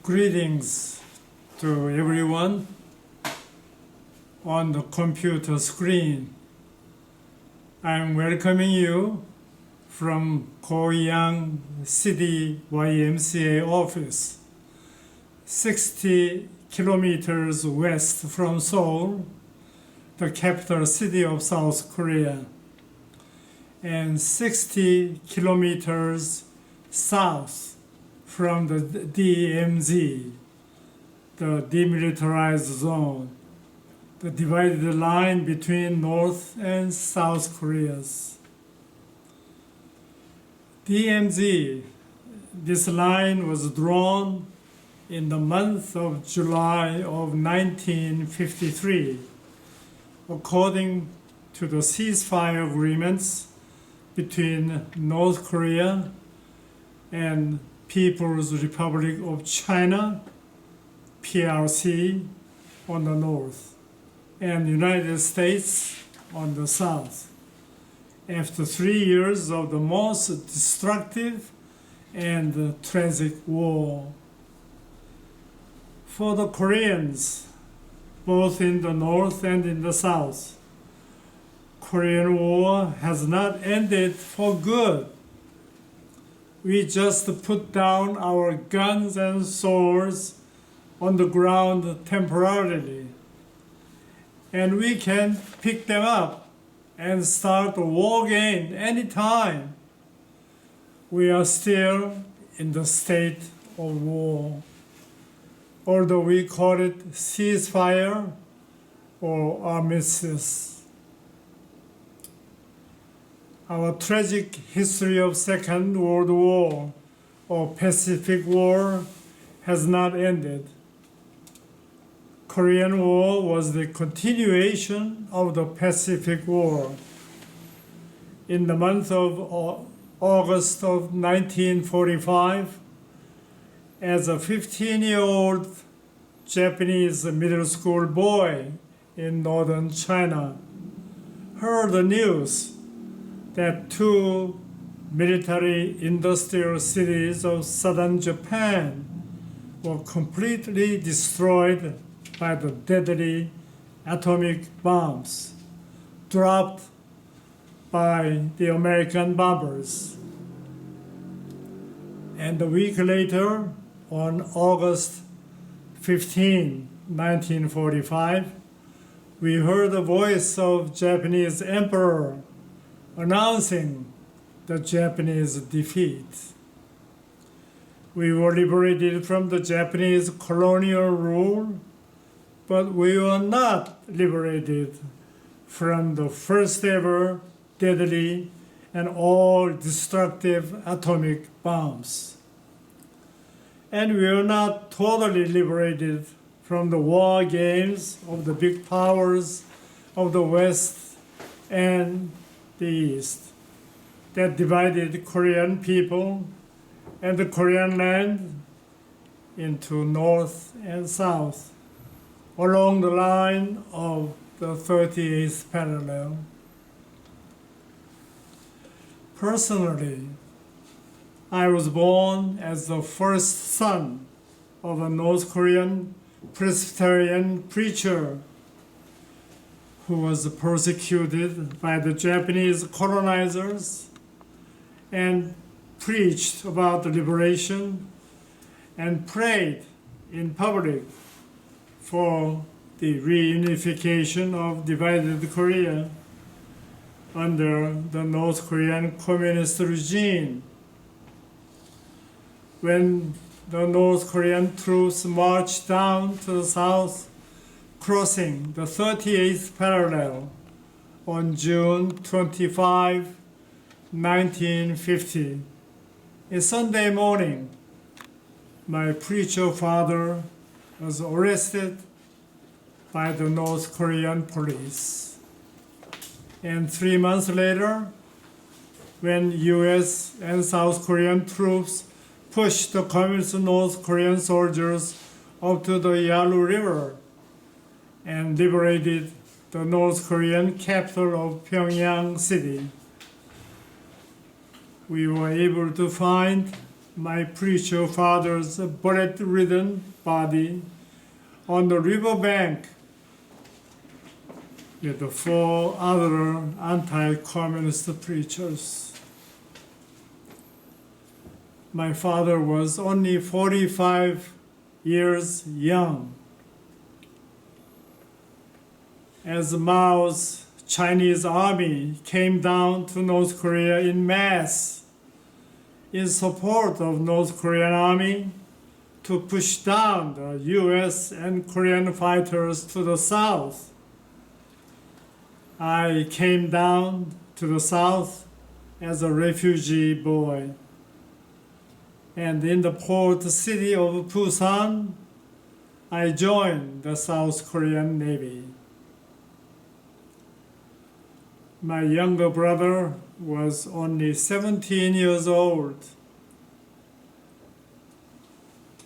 Greetings to everyone on the computer screen. I'm welcoming you from Goyang City YMCA office, 60 kilometers west from Seoul, the capital city of South Korea, and 60 kilometers south from the DMZ, the demilitarized zone, the divided line between North and South Koreas. DMZ, this line was drawn in the month of July of 1953, according to the ceasefire agreements between North Korea and People's Republic of China, PRC, on the north, and United States on the south, after 3 years of the most destructive and tragic war. For the Koreans, both in the north and in the south, Korean War has not ended for good. We just put down our guns and swords on the ground temporarily, and we can pick them up and start a war again anytime. We are still in the state of war, although we call it ceasefire or armistice. Our tragic history of Second World War or Pacific War has not ended. Korean War was the continuation of the Pacific War. In the month of August of 1945, as a 15-year-old Japanese middle school boy in northern China, heard the news that two military industrial cities of southern Japan were completely destroyed by the deadly atomic bombs dropped by the American bombers. And a week later, on August 15, 1945, we heard the voice of Japanese Emperor announcing the Japanese defeat. We were liberated from the Japanese colonial rule, but we were not liberated from the first ever deadly and all-destructive atomic bombs. And we were not totally liberated from the war games of the big powers of the West and the East that divided Korean people and the Korean land into North and South along the line of the 38th parallel. Personally, I was born as the first son of a North Korean Presbyterian preacher who was persecuted by the Japanese colonizers and preached about the liberation and prayed in public for the reunification of divided Korea under the North Korean communist regime. When the North Korean troops marched down to the south, crossing the 38th parallel on June 25, 1950. A Sunday morning, my preacher father was arrested by the North Korean police. And 3 months later, when US and South Korean troops pushed the communist North Korean soldiers up to the Yalu River and liberated the North Korean capital of Pyongyang City, we were able to find my preacher father's bullet-ridden body on the riverbank with the 4 other anti-communist preachers. My father was only 45 years young. As Mao's Chinese army came down to North Korea in mass in support of North Korean army to push down the US and Korean fighters to the south, I came down to the south as a refugee boy. And in the port city of Busan, I joined the South Korean Navy. My younger brother was only 17 years old.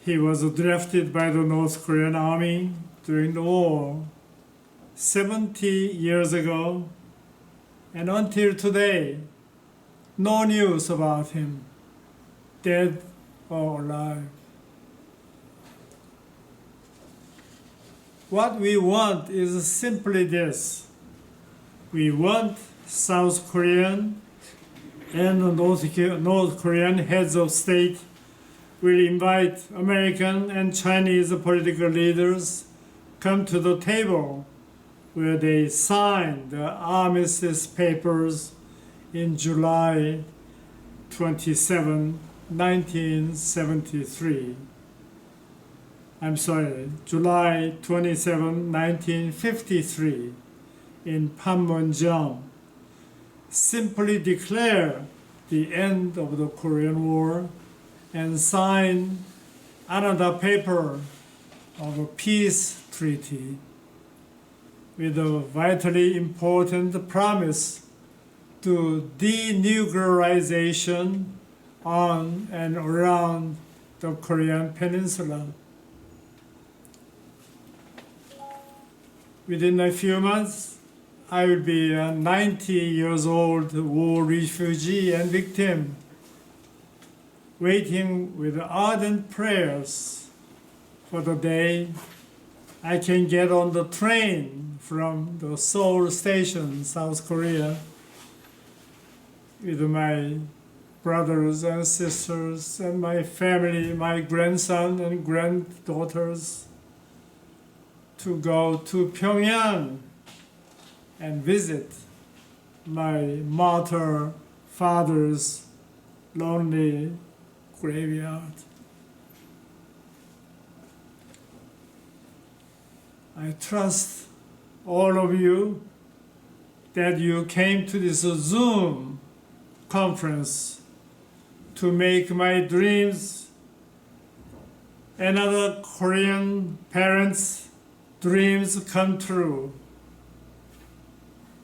He was drafted by the North Korean army during the war 70 years ago, and until today, no news about him, dead or alive. What we want is simply this. We want South Korean and North Korean heads of state will invite American and Chinese political leaders come to the table where they signed the armistice papers in July 27, 1973. July 27, 1953 in Panmunjom. Simply declare the end of the Korean War and sign another paper of a peace treaty with a vitally important promise to denuclearization on and around the Korean Peninsula. Within a few months, I will be a 90 years old war refugee and victim, waiting with ardent prayers for the day I can get on the train from the Seoul station, South Korea, with my brothers and sisters and my family, my grandson and granddaughters, to go to Pyongyang and visit my martyr father's lonely graveyard. I trust all of you that you came to this Zoom conference to make my dreams and other Korean parents' dreams come true.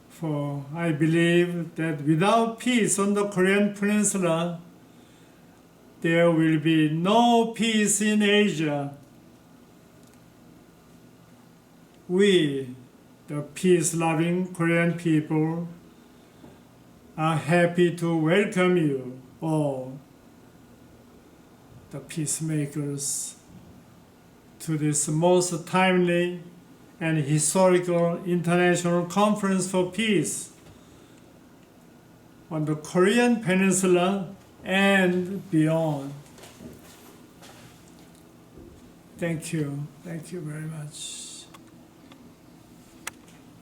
For I believe that without peace on the Korean Peninsula, there will be no peace in Asia. We, the peace-loving Korean people, are happy to welcome you all, the peacemakers, to this most timely and historical international conference for peace on the Korean Peninsula and beyond. Thank you very much.